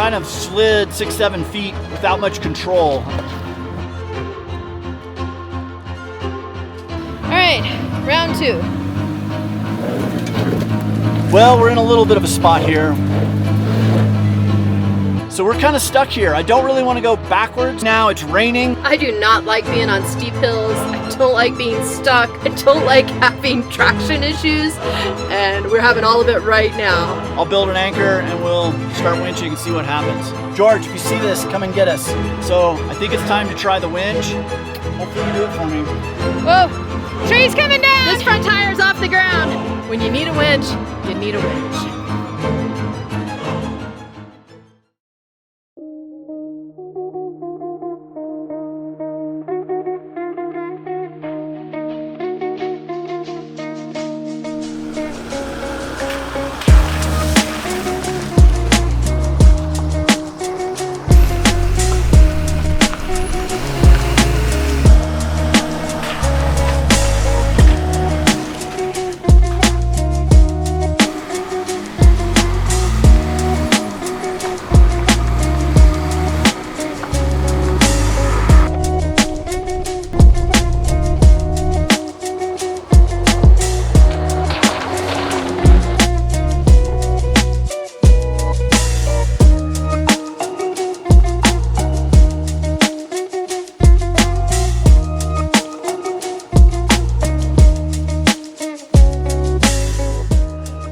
kind of slid 6-7 feet without much control. All right, round 2. Well, we're in a little bit of a spot here. So we're kind of stuck here. I don't really want to go backwards now. It's raining. I do not like being on steep hills. I don't like being stuck. I don't like having traction issues. And we're having all of it right now. I'll build an anchor and we'll start winching and see what happens. George, if you see this, come and get us. So I think it's time to try the winch. Hopefully you do it for me. Whoa, tree's coming down. This front tire's off the ground. When you need a winch, you need a winch.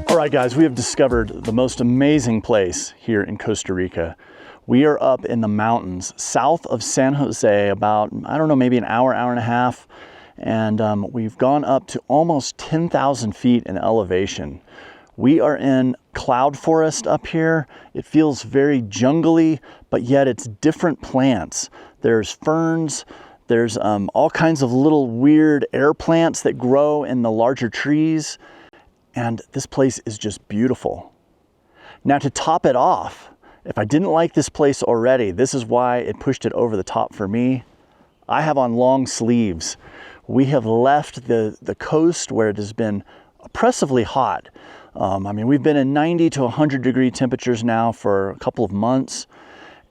All right, guys, we have discovered the most amazing place here in Costa Rica. We are up in the mountains south of San Jose, about, I don't know, maybe an hour, hour and a half. And we've gone up to almost 10,000 feet in elevation. We are in cloud forest up here. It feels very jungly, but yet it's different plants. There's ferns, there's all kinds of little weird air plants that grow in the larger trees. And this place is just beautiful. Now, to top it off, if I didn't like this place already, this is why it pushed it over the top for me. I have on long sleeves. We have left the coast where it has been oppressively hot. I mean, we've been in 90 to 100 degree temperatures now for a couple of months,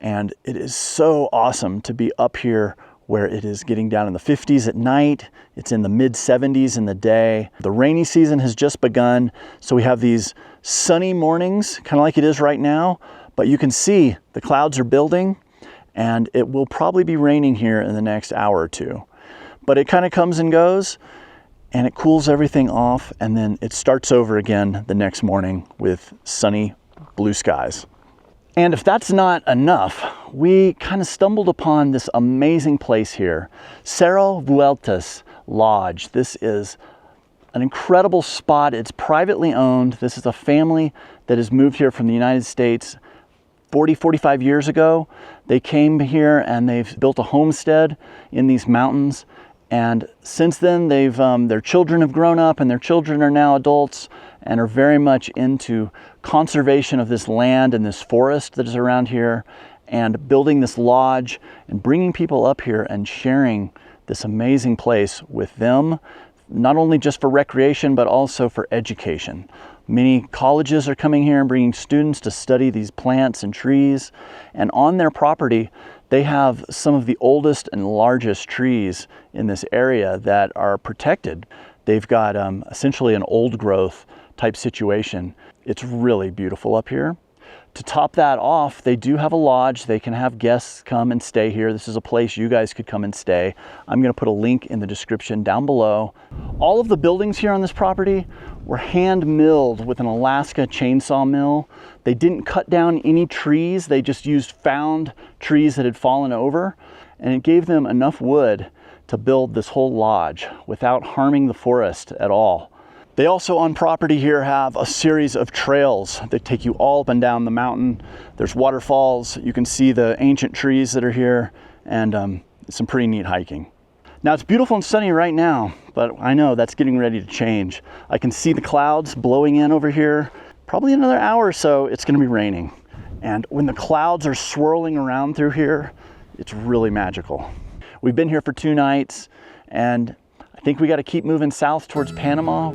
and it is so awesome to be up here where it is getting down in the 50s at night. It's in the mid 70s in the day. The rainy season has just begun, so we have these sunny mornings, kind of like it is right now, but you can see the clouds are building, and it will probably be raining here in the next hour or two. But it kind of comes and goes, and it cools everything off, and then it starts over again the next morning with sunny blue skies. And if that's not enough, we kind of stumbled upon this amazing place here, Cerro Vueltas Lodge. This is an incredible spot. It's privately owned. This is a family that has moved here from the United States 45 years ago. They came here and they've built a homestead in these mountains. And since then, their children have grown up, and their children are now adults and are very much into conservation of this land and this forest that is around here, and building this lodge and bringing people up here and sharing this amazing place with them, not only just for recreation, but also for education. Many colleges are coming here and bringing students to study these plants and trees, and on their property, they have some of the oldest and largest trees in this area that are protected. They've got essentially an old growth type situation. It's really beautiful up here. To top that off, they do have a lodge. They can have guests come and stay here. This is a place you guys could come and stay. I'm gonna put a link in the description down below. All of the buildings here on this property were hand milled with an Alaska chainsaw mill. They didn't cut down any trees. They just used found trees that had fallen over, and it gave them enough wood to build this whole lodge without harming the forest at all. They also on property here have a series of trails that take you all up and down the mountain. There's waterfalls. You can see the ancient trees that are here, and some pretty neat hiking. Now, it's beautiful and sunny right now, but I know that's getting ready to change. I can see the clouds blowing in over here. Probably another hour or so, it's gonna be raining. And when the clouds are swirling around through here, it's really magical. We've been here for 2 nights, and I think we got to keep moving south towards Panama.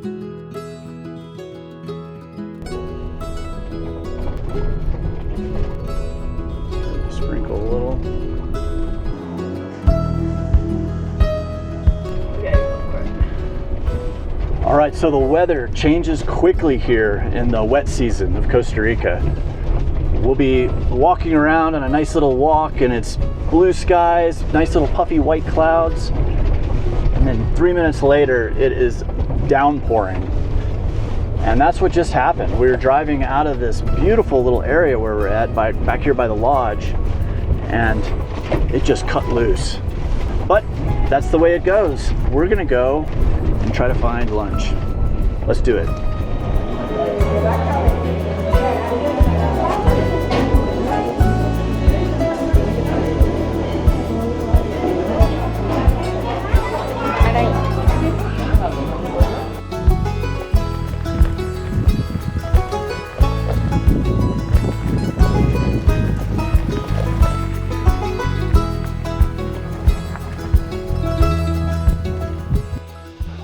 Sprinkle a little. All right, so the weather changes quickly here in the wet season of Costa Rica. We'll be walking around on a nice little walk and it's blue skies, nice little puffy white clouds. And then 3 minutes later, it is downpouring. And that's what just happened. We were driving out of this beautiful little area where we're at, back here by the lodge, and it just cut loose. But that's the way it goes. We're gonna go and try to find lunch. Let's do it.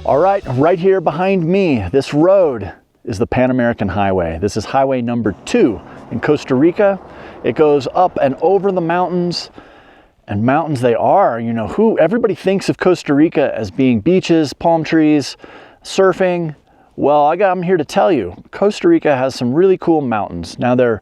All right here behind me, this road is the Pan American Highway. This is highway number 2 in Costa Rica. It goes up and over the mountains, and mountains they are. You know, everybody thinks of Costa Rica as being beaches, palm trees, surfing. Well, I'm here to tell you, Costa Rica has some really cool mountains. Now they're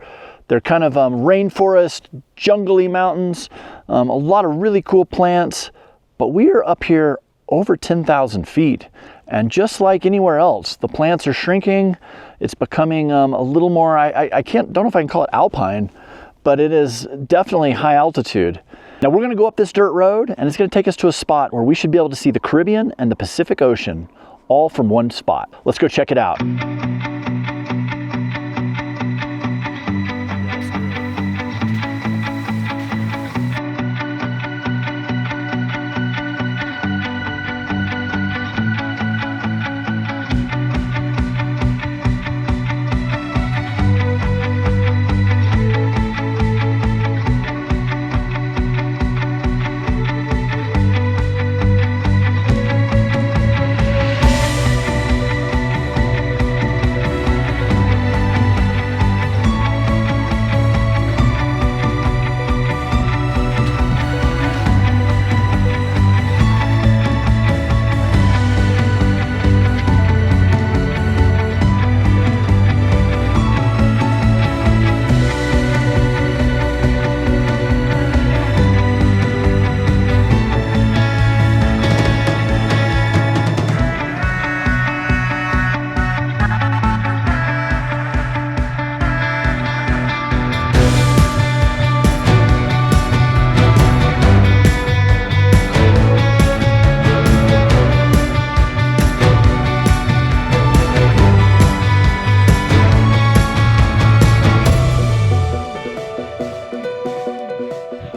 kind of rainforest, jungly mountains, a lot of really cool plants, but we are up here over 10,000 feet. And just like anywhere else, the plants are shrinking. It's becoming a little more, don't know if I can call it alpine, but it is definitely high altitude. Now we're gonna go up this dirt road and it's gonna take us to a spot where we should be able to see the Caribbean and the Pacific Ocean all from one spot. Let's go check it out.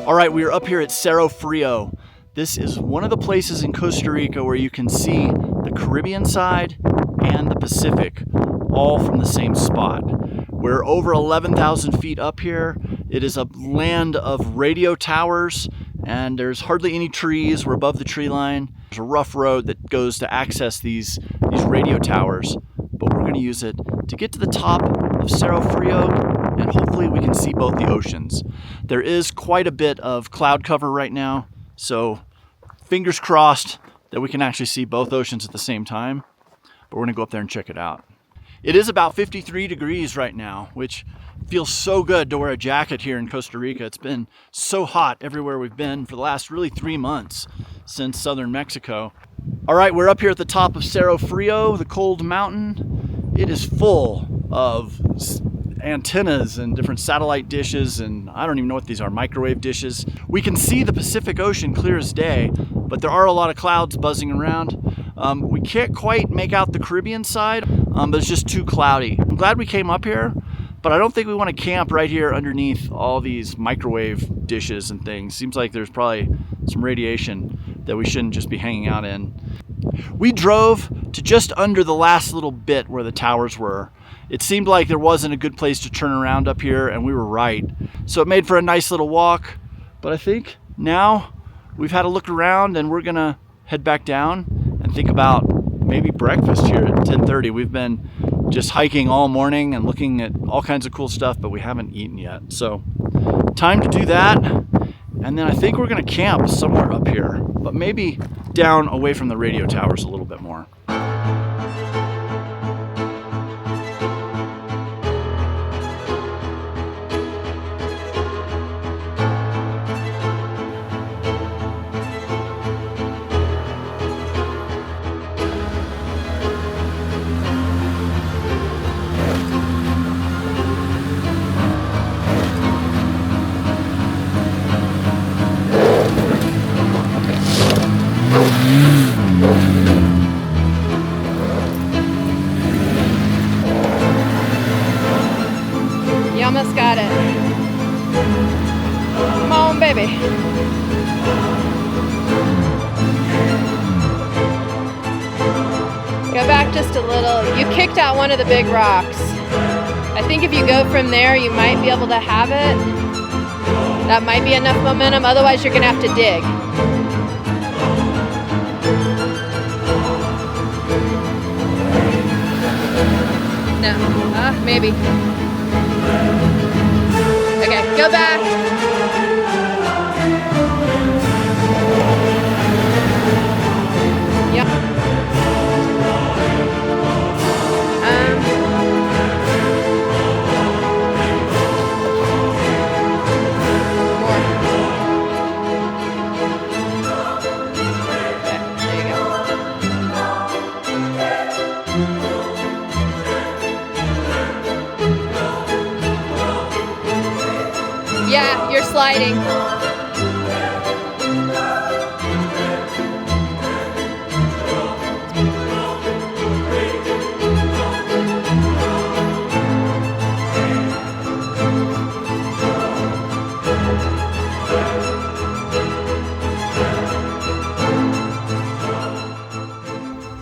All right, we are up here at Cerro Frio. This is one of the places in Costa Rica where you can see the Caribbean side and the Pacific all from the same spot. We're over 11,000 feet up here. It is a land of radio towers and there's hardly any trees. We're above the tree line. There's a rough road that goes to access these radio towers, but we're gonna use it to get to the top of Cerro Frio and hopefully we can see both the oceans. There is quite a bit of cloud cover right now, so fingers crossed that we can actually see both oceans at the same time, but we're gonna go up there and check it out. It is about 53 degrees right now, which feels so good to wear a jacket here in Costa Rica. It's been so hot everywhere we've been for the last really 3 months since southern Mexico. All right, we're up here at the top of Cerro Frio, the cold mountain. It is full of antennas and different satellite dishes, and I don't even know what these are, microwave dishes. We can see the Pacific Ocean clear as day, but there are a lot of clouds buzzing around. We can't quite make out the Caribbean side, but it's just too cloudy. I'm glad we came up here, but I don't think we want to camp right here underneath all these microwave dishes and things. Seems like there's probably some radiation that we shouldn't just be hanging out in. We drove to just under the last little bit where the towers were. It seemed like there wasn't a good place to turn around up here, and we were right. So it made for a nice little walk, but I think now we've had a look around and we're gonna head back down and think about maybe breakfast here at 10:30. We've been just hiking all morning and looking at all kinds of cool stuff, but we haven't eaten yet. So time to do that. And then I think we're gonna camp somewhere up here, but maybe down away from the radio towers a little bit more. You almost got it. Come on, baby. Go back just a little. You kicked out one of the big rocks. I think if you go from there, you might be able to have it. That might be enough momentum. Otherwise, you're gonna have to dig. No, maybe. Okay, go back. Yep. More. Okay, there you go. Yeah, you're sliding.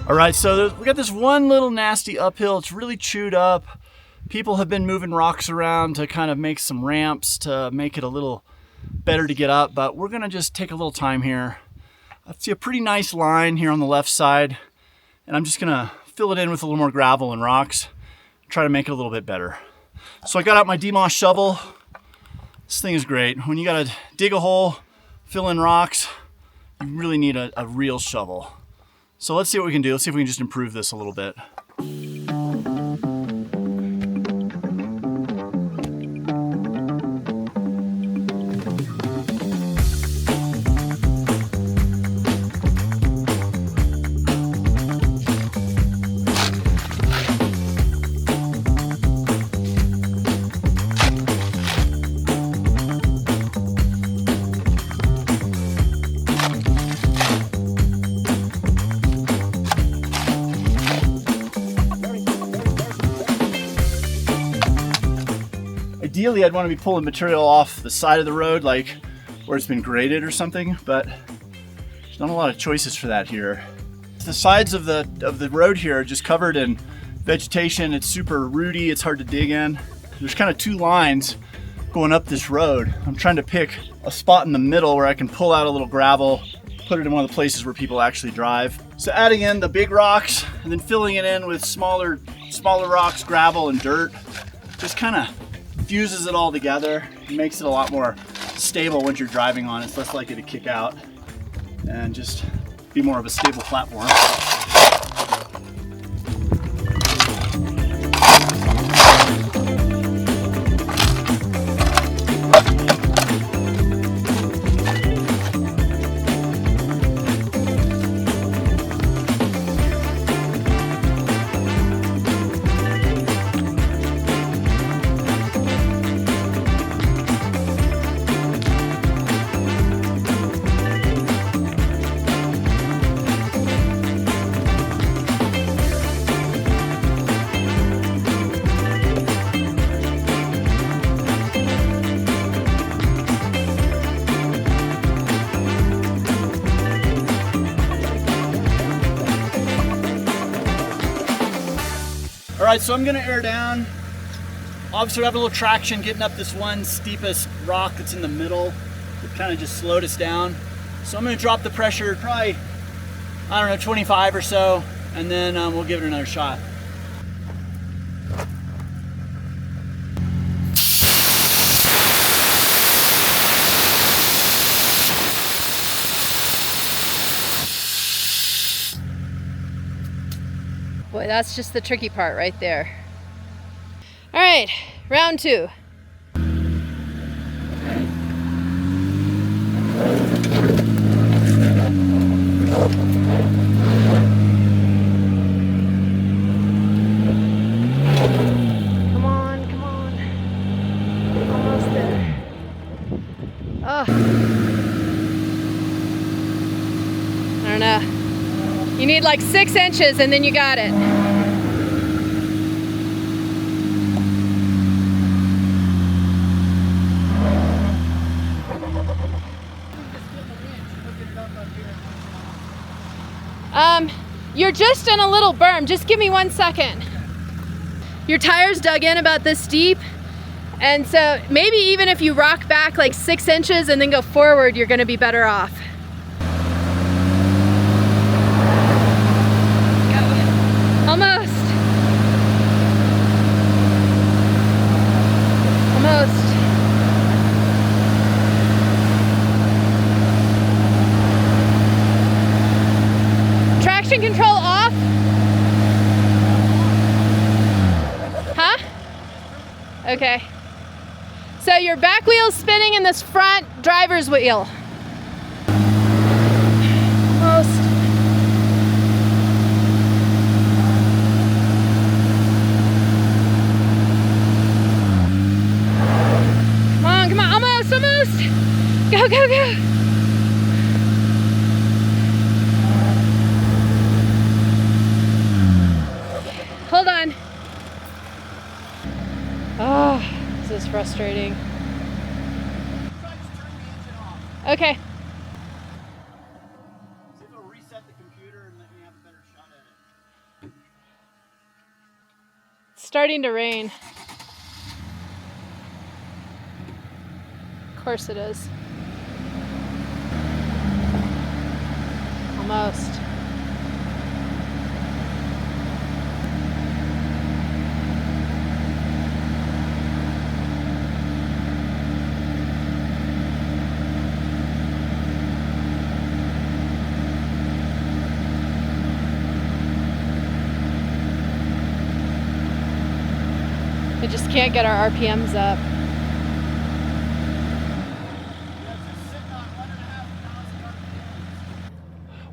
All right, so we got this one little nasty uphill. It's really chewed up. People have been moving rocks around to kind of make some ramps to make it a little better to get up, but we're gonna just take a little time here. I see a pretty nice line here on the left side, and I'm just gonna fill it in with a little more gravel and rocks, try to make it a little bit better. So I got out my DeMoss shovel. This thing is great. When you gotta dig a hole, fill in rocks, you really need a real shovel. So let's see what we can do. Let's see if we can just improve this a little bit. Ideally, I'd want to be pulling material off the side of the road, like where it's been graded or something, but there's not a lot of choices for that here. The sides of the road here are just covered in vegetation. It's super rooty, it's hard to dig in. There's kind of two lines going up this road. I'm trying to pick a spot in the middle where I can pull out a little gravel, put it in one of the places where people actually drive. So adding in the big rocks and then filling it in with smaller rocks, gravel, and dirt, just kind of fuses it all together and makes it a lot more stable once you're driving on it. It's less likely to kick out and just be more of a stable platform. All right, so I'm gonna air down. Obviously we have a little traction getting up this one steepest rock that's in the middle. It kind of just slowed us down. So I'm gonna drop the pressure probably, I don't know, 25 or so, and then we'll give it another shot. Boy, that's just the tricky part right there. All right, round 2. Come on, come on. Almost there. Oh. I don't know. You need like 6 inches and then you got it. You're just in a little berm. Just give me 1 second. Your tire's dug in about this deep, and so maybe even if you rock back like 6 inches and then go forward, you're gonna be better off. Go. Almost. Almost. Traction control off. Huh? Okay. So your back wheel's spinning in this front driver's wheel. Almost. Come on, almost, almost. Go, go, go. Hold on. Oh, this is frustrating. Okay. See if it'll reset the computer and let me have a better shot at it. It's starting to rain. Of course it is. Almost. We just can't get our RPMs up.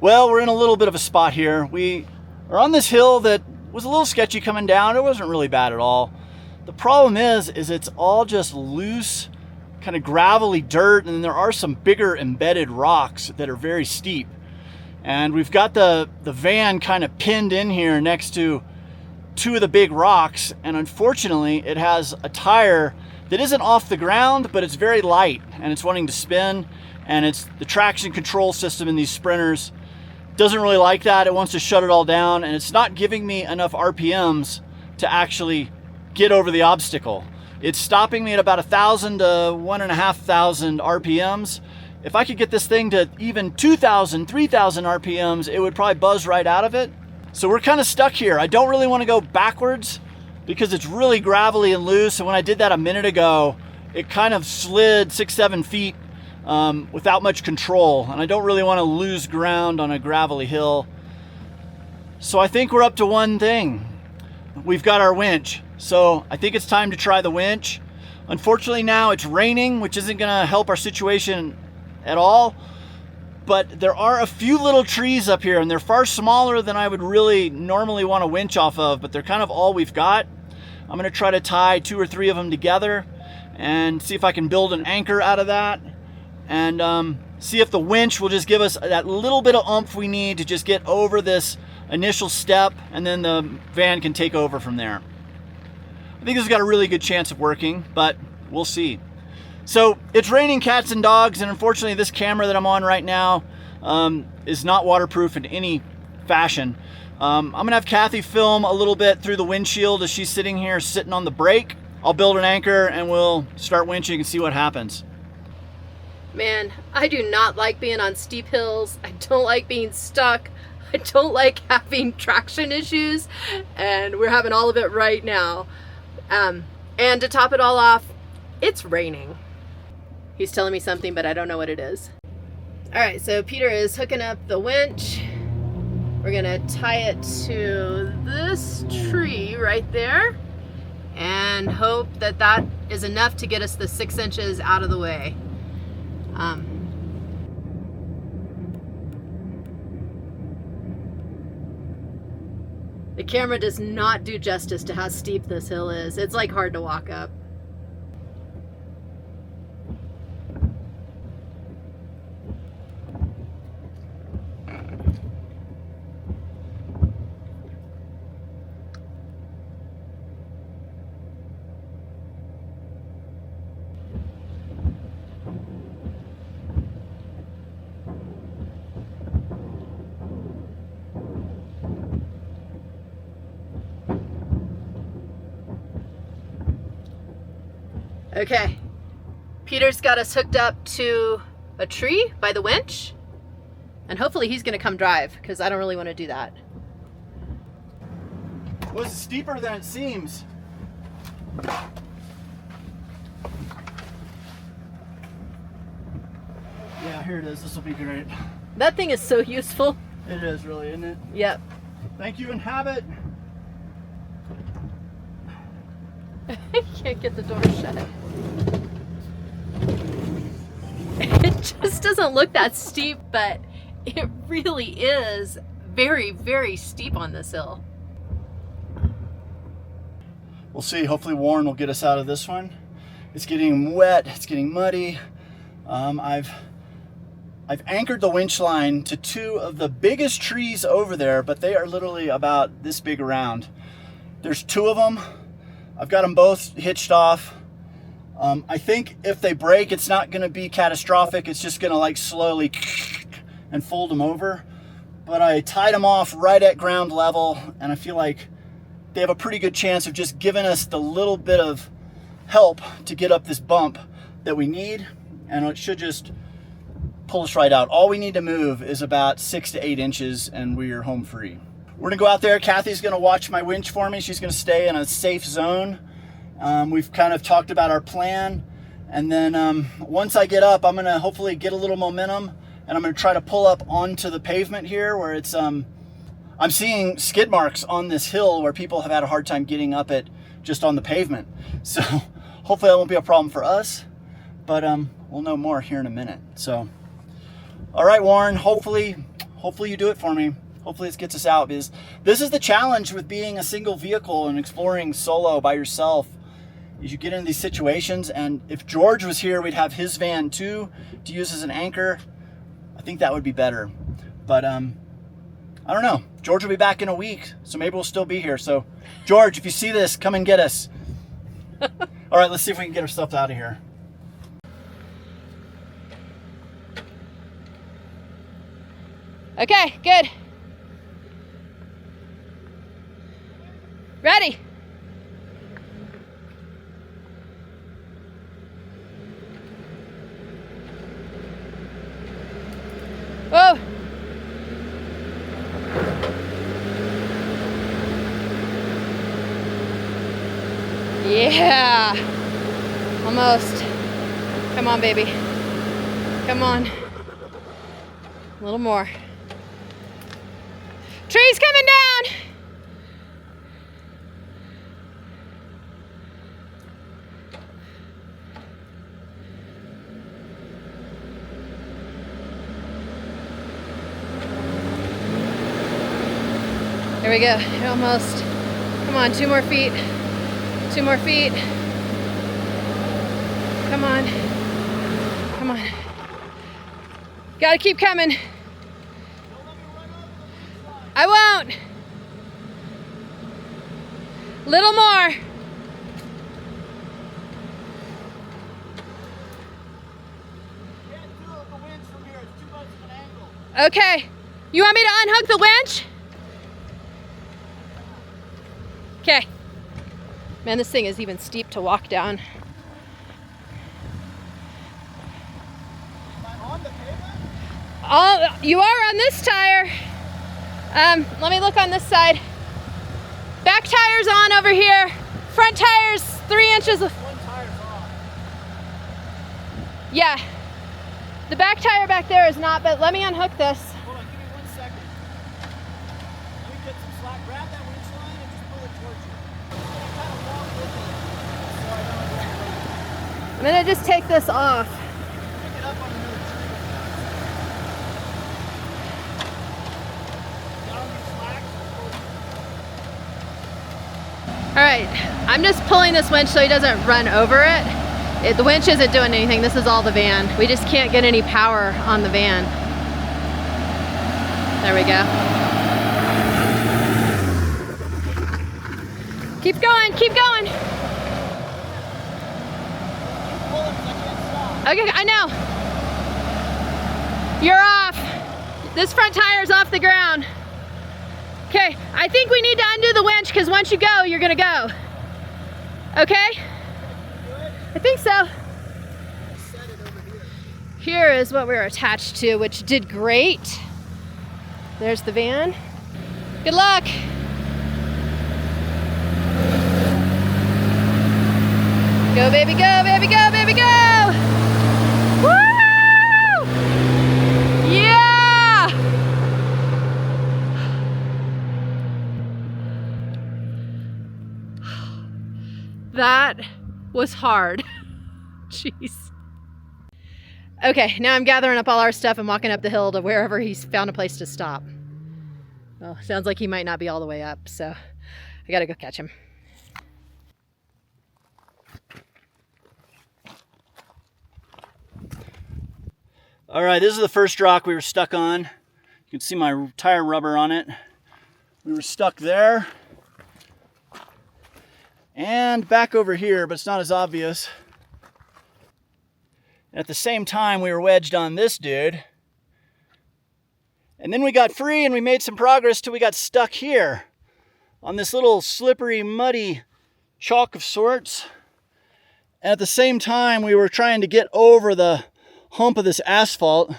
Well, we're in a little bit of a spot here. We are on this hill that was a little sketchy coming down. It wasn't really bad at all. The problem is it's all just loose, kind of gravelly dirt, and then there are some bigger embedded rocks that are very steep. And we've got the van kind of pinned in here next to 2 of the big rocks, and unfortunately it has a tire that isn't off the ground, but it's very light and it's wanting to spin, and it's the traction control system in these sprinters doesn't really like that. It wants to shut it all down, and it's not giving me enough RPMs to actually get over the obstacle. It's stopping me at about 1,000 to 1,500 RPMs. If I could get this thing to even 2,000, 3,000 RPMs, it would probably buzz right out of it. So we're kind of stuck here. I don't really want to go backwards because it's really gravelly and loose. And when I did that a minute ago, it kind of slid 6-7 feet without much control. And I don't really want to lose ground on a gravelly hill. So I think we're up to one thing. We've got our winch. So I think it's time to try the winch. Unfortunately now it's raining, which isn't going to help our situation at all. But there are a few little trees up here, and they're far smaller than I would really normally want to winch off of, but they're kind of all we've got. I'm going to try to tie 2 or 3 of them together and see if I can build an anchor out of that, and see if the winch will just give us that little bit of oomph we need to just get over this initial step, and then the van can take over from there. I think this has got a really good chance of working, but we'll see. So it's raining cats and dogs, and unfortunately this camera that I'm on right now is not waterproof in any fashion. I'm gonna have Kathy film a little bit through the windshield as she's sitting here sitting on the brake. I'll build an anchor and we'll start winching and see what happens. Man, I do not like being on steep hills. I don't like being stuck. I don't like having traction issues, and we're having all of it right now. And to top it all off, it's raining. He's telling me something, but I don't know what it is. All right, so Peter is hooking up the winch. We're gonna tie it to this tree right there and hope that that is enough to get us the 6 inches out of the way. The camera does not do justice to how steep this hill is. It's like hard to walk up. Okay, Peter's got us hooked up to a tree by the winch, and hopefully he's gonna come drive, because I don't really want to do that. It was steeper than it seems. Yeah, here it is. This will be great. That thing is so useful. It is really, isn't it? Yep. Thank you and have it. I can't get the door shut. It just doesn't look that steep, but it really is very, very steep on this hill. We'll see. Hopefully Warren will get us out of this one. It's getting wet. It's getting muddy. I've anchored the winch line to 2 of the biggest trees over there, but they are literally about this big around. There's 2 of them. I've got them both hitched off. I think if they break, it's not going to be catastrophic. It's just going to like slowly and fold them over. But I tied them off right at ground level, and I feel like they have a pretty good chance of just giving us the little bit of help to get up this bump that we need, and it should just pull us right out. All we need to move is about 6 to 8 inches, and we're home free. We're gonna go out there. Kathy's gonna watch my winch for me. She's gonna stay in a safe zone. We've kind of talked about our plan. And then once I get up, I'm gonna hopefully get a little momentum, and I'm gonna try to pull up onto the pavement here where it's, I'm seeing skid marks on this hill where people have had a hard time getting up it just on the pavement. So hopefully that won't be a problem for us, but we'll know more here in a minute. So, all right, Warren, hopefully you do it for me. Hopefully this gets us out, because this is the challenge with being a single vehicle and exploring solo by yourself, is you get into these situations. And if George was here, we'd have his van too to use as an anchor. I think that would be better, but I don't know. George will be back in a week, so maybe we'll still be here. So George, if you see this, come and get us. All right, let's see if we can get ourselves out of here. Okay, good. Ready. Whoa. Yeah. Almost. Come on, baby. Come on. A little more. Tree's coming down. There we go. Almost. Come on, 2 more feet. 2 more feet. Come on. Come on. Gotta keep coming. I won't. Little more. Okay. You want me to unhook the winch? Okay. Man, this thing is even steep to walk down. Oh, you are on this tire. Let me look on this side. Back tire's on over here. Front tire's 3 inches. One tire's off. Yeah. The back tire back there is not, but let me unhook this. Hold on, give me 1 second. I'm gonna just take this off. All right, I'm just pulling this winch so he doesn't run over it. The winch isn't doing anything. This is all the van. We just can't get any power on the van. There we go. Keep going, keep going. Okay, I know. You're off. This front tire's off the ground. Okay, I think we need to undo the winch because once you go, you're gonna go. Okay? I think so. Here is what we were attached to, which did great. There's the van. Good luck. Go, baby, go, baby, go, baby, go! Woo! Yeah! That was hard. Jeez. Okay, now I'm gathering up all our stuff and walking up the hill to wherever he's found a place to stop. Well, sounds like he might not be all the way up, so I gotta go catch him. All right, this is the first rock we were stuck on. You can see my tire rubber on it. We were stuck there. And back over here, but it's not as obvious. At the same time, we were wedged on this dude. And then we got free and we made some progress till we got stuck here on this little slippery, muddy chalk of sorts. And at the same time, we were trying to get over the hump of this asphalt.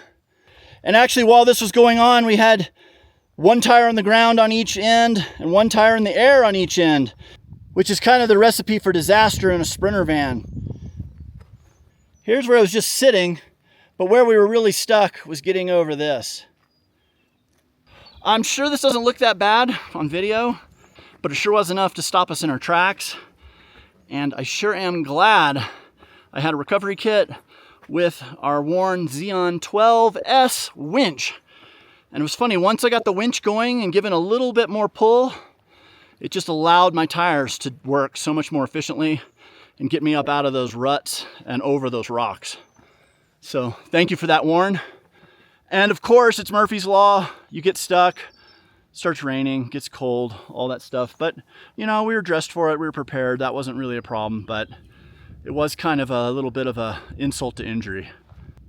And actually, while this was going on, we had one tire on the ground on each end and one tire in the air on each end, which is kind of the recipe for disaster in a Sprinter van. Here's where I was just sitting, but where we were really stuck was getting over this. I'm sure this doesn't look that bad on video, but it sure was enough to stop us in our tracks. And I sure am glad I had a recovery kit with our worn Xeon 12S winch. And it was funny, once I got the winch going and given a little bit more pull, it just allowed my tires to work so much more efficiently and get me up out of those ruts and over those rocks. So thank you for that, Warren. And of course, it's Murphy's Law. You get stuck, starts raining, gets cold, all that stuff. But you know, we were dressed for it, we were prepared. That wasn't really a problem, but it was kind of a little bit of a insult to injury.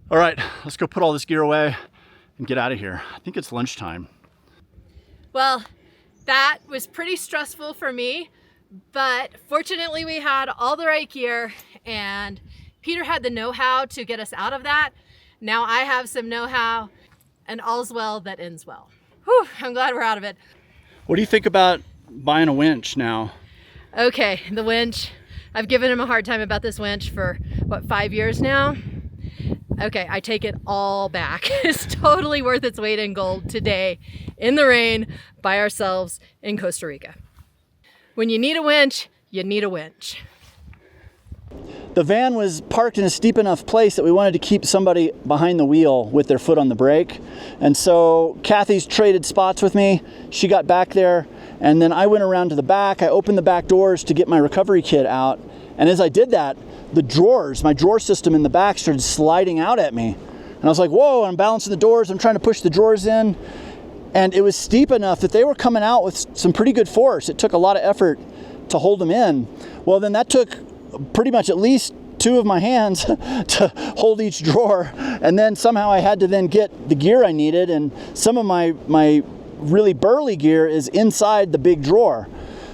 All right, let's go put all this gear away and get out of here. I think it's lunchtime. Well, that was pretty stressful for me, but fortunately we had all the right gear and Peter had the know-how to get us out of that. Now I have some know-how and all's well that ends well. Whew, I'm glad we're out of it. What do you think about buying a winch now? Okay, the winch. I've given him a hard time about this winch for, what, 5 years now? Okay, I take it all back. It's totally worth its weight in gold today in the rain by ourselves in Costa Rica. When you need a winch, you need a winch. The van was parked in a steep enough place that we wanted to keep somebody behind the wheel with their foot on the brake. And so Kathy's traded spots with me. She got back there, and then I went around to the back. I opened the back doors to get my recovery kit out. And as I did that, the drawers, my drawer system in the back started sliding out at me. And I was like, whoa, I'm balancing the doors. I'm trying to push the drawers in. And it was steep enough that they were coming out with some pretty good force. It took a lot of effort to hold them in. Well, then that took pretty much at least 2 of my hands to hold each drawer. And then somehow I had to then get the gear I needed. And some of my really burly gear is inside the big drawer.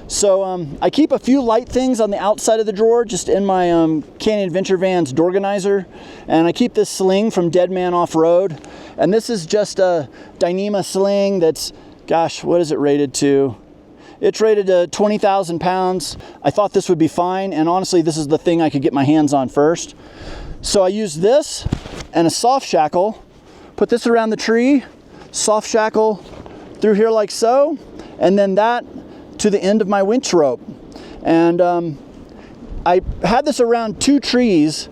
So I keep a few light things on the outside of the drawer, just in my Canyon Adventure Van's Dorganizer. And I keep this sling from Dead Man Off-Road. And this is just a Dyneema sling that's, gosh, what is it rated to? It's rated to 20,000 pounds. I thought this would be fine. And honestly, this is the thing I could get my hands on first. So I use this and a soft shackle, put this around the tree, soft shackle through here like so, and then that to the end of my winch rope. And I had this around 2 trees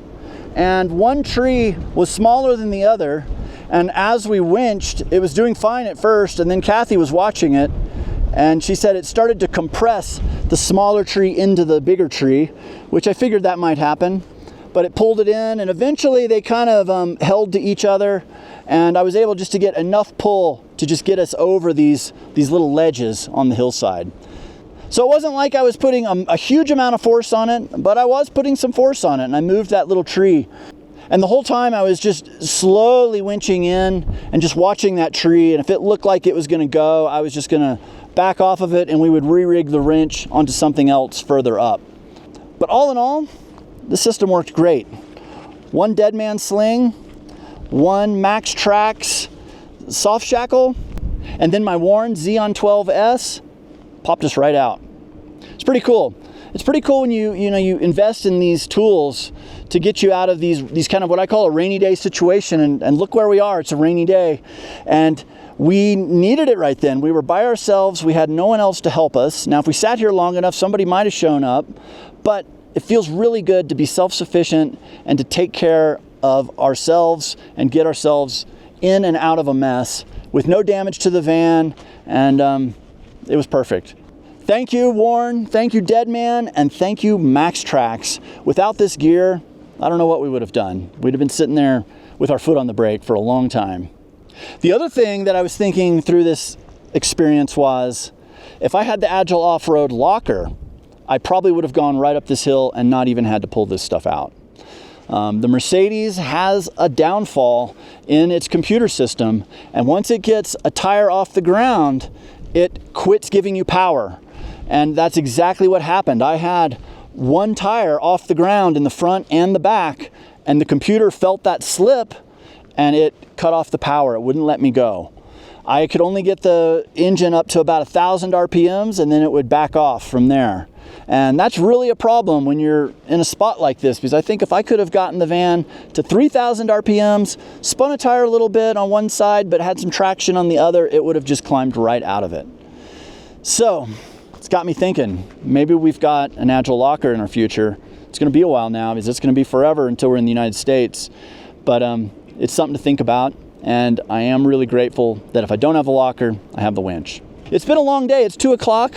and one tree was smaller than the other. And as we winched, it was doing fine at first, and then Kathy was watching it, and she said it started to compress the smaller tree into the bigger tree, which I figured that might happen. But it pulled it in, and eventually they kind of held to each other, and I was able just to get enough pull to just get us over these little ledges on the hillside. So it wasn't like I was putting a huge amount of force on it, but I was putting some force on it, and I moved that little tree. And the whole time I was just slowly winching in and just watching that tree, and if it looked like it was going to go, I was just going to back off of it, and we would re-rig the wrench onto something else further up. But all in all, the system worked great. One dead man sling, one Max Trax soft shackle, and then my Warren Xeon 12S popped us right out. It's pretty cool. It's pretty cool when you invest in these tools to get you out of these kind of what I call a rainy day situation. And look where we are. It's a rainy day. And we needed it right then. We were by ourselves. We had no one else to help us. Now, if we sat here long enough, somebody might have shown up. But it feels really good to be self-sufficient and to take care of ourselves and get ourselves in and out of a mess with no damage to the van. And it was perfect. Thank you, Warren. Thank you, Deadman. And thank you, Max Trax. Without this gear, I don't know what we would have done. We'd have been sitting there with our foot on the brake for a long time. The other thing that I was thinking through this experience was, if I had the Agile off-road locker, I probably would have gone right up this hill and not even had to pull this stuff out. The Mercedes has a downfall in its computer system, and once it gets a tire off the ground, it quits giving you power. And that's exactly what happened. I had one tire off the ground in the front and the back, and the computer felt that slip and it cut off the power. It wouldn't let me go. I could only get the engine up to about 1,000 RPMs, and then it would back off from there. And that's really a problem when you're in a spot like this, because I think if I could have gotten the van to 3,000 RPMs, spun a tire a little bit on one side, but had some traction on the other, it would have just climbed right out of it. So it's got me thinking, maybe we've got an Agile locker in our future. It's going to be a while now, because it's going to be forever until we're in the United States. But it's something to think about, and I am really grateful that if I don't have a locker, I have the winch. It's been a long day. It's 2 o'clock.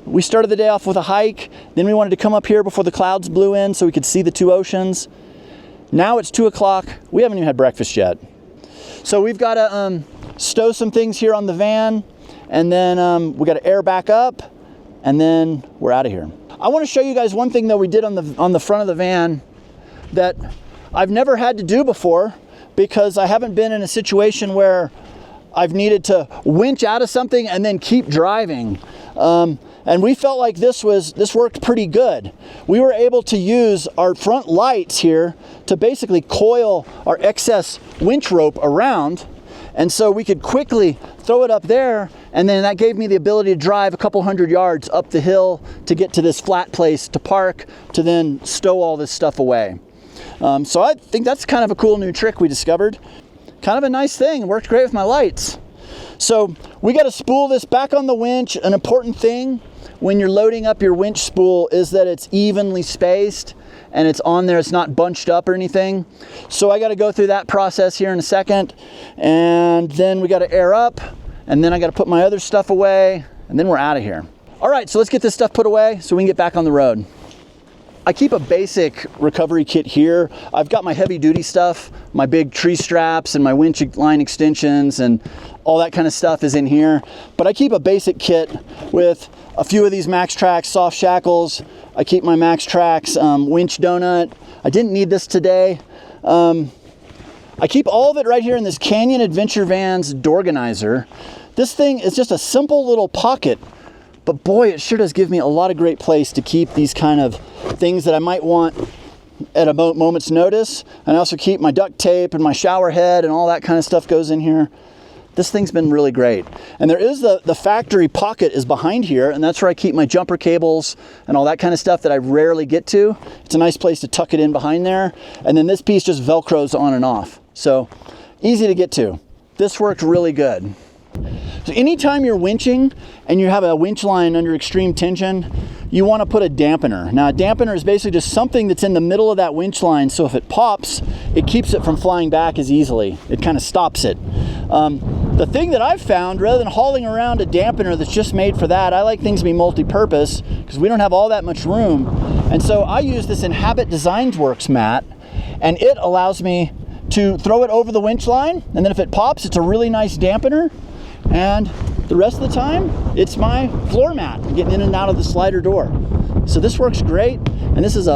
We started the day off with a hike. Then we wanted to come up here before the clouds blew in so we could see the two oceans. Now it's 2 o'clock. We haven't even had breakfast yet. So we've got to stow some things here on the van, and then we got to air back up, and then we're out of here. I want to show you guys one thing that we did on the front of the van that I've never had to do before, because I haven't been in a situation where I've needed to winch out of something and then keep driving. And we felt like this worked pretty good. We were able to use our front lights here to basically coil our excess winch rope around. And so we could quickly throw it up there, and then that gave me the ability to drive a couple hundred yards up the hill to get to this flat place to park, to then stow all this stuff away. So I think that's kind of a cool new trick we discovered. Kind of a nice thing. It worked great with my lights. So we got to spool this back on the winch. An important thing when you're loading up your winch spool is that it's evenly spaced and it's on there. It's not bunched up or anything. So I got to go through that process here in a second. And then we got to air up, and then I got to put my other stuff away, and then we're out of here. All right, so let's get this stuff put away so we can get back on the road. I keep a basic recovery kit here. I've got my heavy duty stuff, my big tree straps and my winch line extensions and all that kind of stuff is in here. But I keep a basic kit with a few of these Max Trax soft shackles. I keep my Max Trax winch donut. I didn't need this today. I keep all of it right here in this Canyon Adventure Vans Dorganizer. This thing is just a simple little pocket, but boy, it sure does give me a lot of great place to keep these kind of things that I might want at a moment's notice. And I also keep my duct tape and my shower head and all that kind of stuff goes in here. This thing's been really great. And there is the factory pocket is behind here, and that's where I keep my jumper cables and all that kind of stuff that I rarely get to. It's a nice place to tuck it in behind there. And then this piece just Velcros on and off. So easy to get to. This worked really good. So anytime you're winching and you have a winch line under extreme tension, you want to put a dampener. Now a dampener is basically just something that's in the middle of that winch line, so if it pops, it keeps it from flying back as easily. It kind of stops it. The thing that I've found, rather than hauling around a dampener that's just made for that, I like things to be multi-purpose because we don't have all that much room. And so I use this Inhabit Designs Works mat, and it allows me to throw it over the winch line, and then if it pops, it's a really nice dampener, and the rest of the time, it's my floor mat getting in and out of the slider door. So this works great, and this is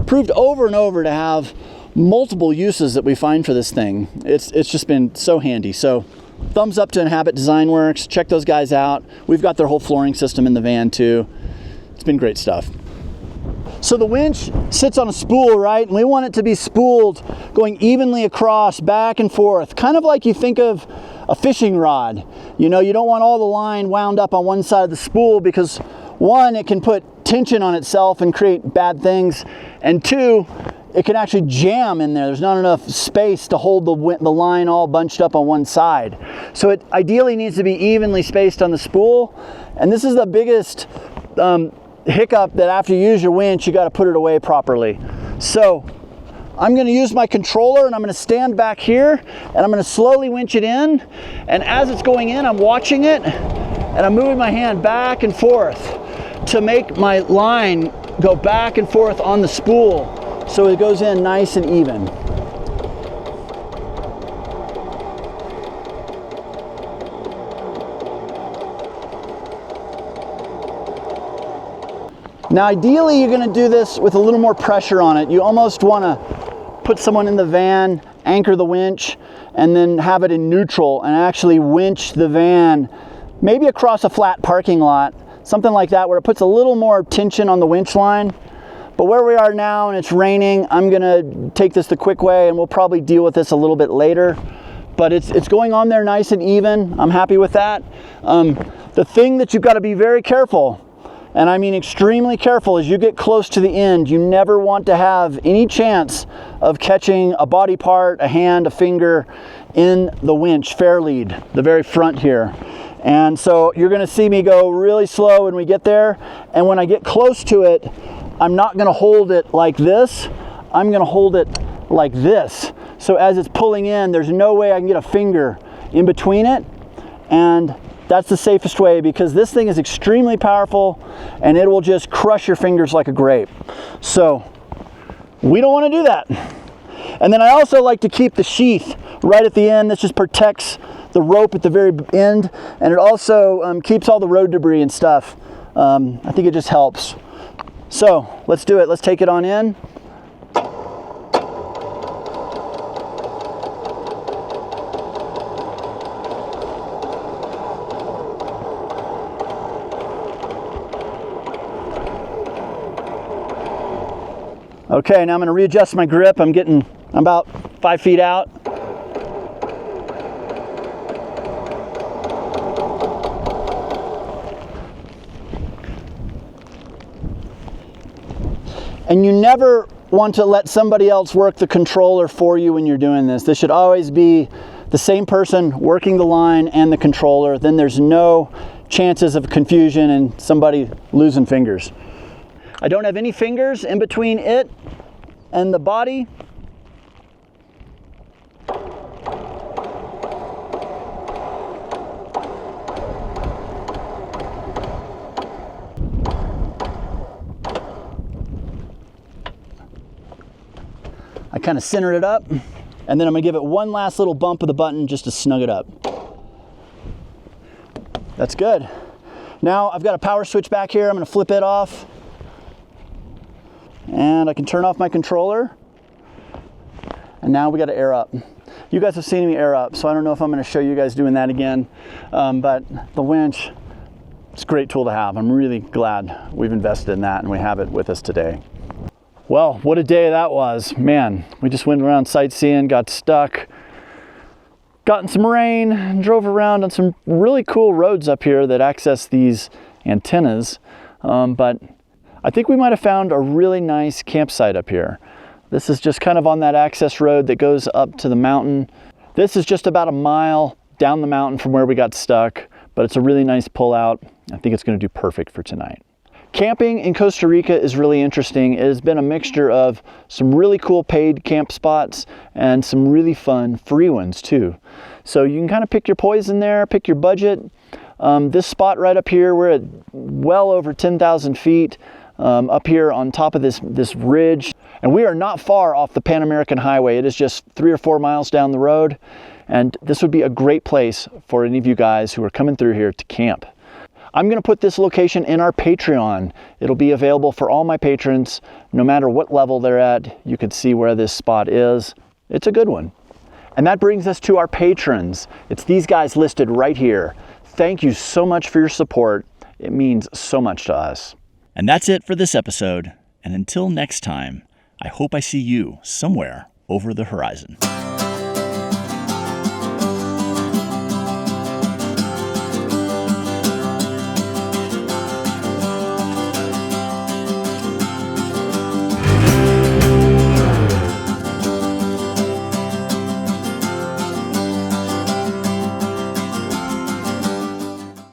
proved over and over to have multiple uses that we find for this thing. It's just been so handy. So thumbs up to Inhabit Design Works. Check those guys out. We've got their whole flooring system in the van too. It's been great stuff. So the winch sits on a spool, right? And we want it to be spooled going evenly across, back and forth, kind of like you think of a fishing rod. You know, you don't want all the line wound up on one side of the spool because one, it can put tension on itself and create bad things, and two, it can actually jam in there. There's not enough space to hold the line all bunched up on one side. So it ideally needs to be evenly spaced on the spool, and this is the biggest hiccup, that after you use your winch, you got to put it away properly. So I'm going to use my controller, and I'm going to stand back here, and I'm going to slowly winch it in, and as it's going in, I'm watching it, and I'm moving my hand back and forth to make my line go back and forth on the spool so it goes in nice and even. Now ideally you're going to do this with a little more pressure on it. You almost want to put someone in the van, anchor the winch, and then have it in neutral and actually winch the van maybe across a flat parking lot, something like that, where it puts a little more tension on the winch line. But where we are now and it's raining, I'm going to take this the quick way, and we'll probably deal with this a little bit later. But it's going on there nice and even. I'm happy with that. The thing that you've got to be very careful, and I mean extremely careful, as you get close to the end, you never want to have any chance of catching a body part, a hand, a finger in the winch fair lead, the very front here. And so you're going to see me go really slow when we get there, and when I get close to it, I'm not going to hold it like this, I'm going to hold it like this. So as it's pulling in, there's no way I can get a finger in between it, and that's the safest way, because this thing is extremely powerful and it will just crush your fingers like a grape. So we don't want to do that. And then I also like to keep the sheath right at the end. This just protects the rope at the very end, and it also keeps all the road debris and stuff. I think it just helps. So let's do it. Let's take it on in. Okay, now I'm going to readjust my grip. I'm about 5 feet out. And you never want to let somebody else work the controller for you when you're doing this. This should always be the same person working the line and the controller. Then there's no chances of confusion and somebody losing fingers. I don't have any fingers in between it and the body. I kind of center it up, and then I'm going to give it one last little bump of the button just to snug it up. That's good. Now I've got a power switch back here. I'm going to flip it off, and I can turn off my controller, and now we got to air up. You guys have seen me air up, so I don't know if I'm going to show you guys doing that again, but the winch, it's a great tool to have. I'm really glad we've invested in that and we have it with us today. Well, what a day that was. Man, we just went around sightseeing, got stuck, got in some rain, and drove around on some really cool roads up here that access these antennas, but I think we might have found a really nice campsite up here. This is just kind of on that access road that goes up to the mountain. This is just about a mile down the mountain from where we got stuck, but it's a really nice pull out. I think it's going to do perfect for tonight. Camping in Costa Rica is really interesting. It has been a mixture of some really cool paid camp spots and some really fun free ones too. So you can kind of pick your poison there, pick your budget. This spot right up here, we're at well over 10,000 feet up here on top of this ridge. And we are not far off the Pan American Highway. It is just 3 or 4 miles down the road. And this would be a great place for any of you guys who are coming through here to camp. I'm going to put this location in our Patreon. It'll be available for all my patrons, no matter what level they're at. You can see where this spot is. It's a good one. And that brings us to our patrons. It's these guys listed right here. Thank you so much for your support. It means so much to us. And that's it for this episode. And until next time, I hope I see you somewhere over the horizon.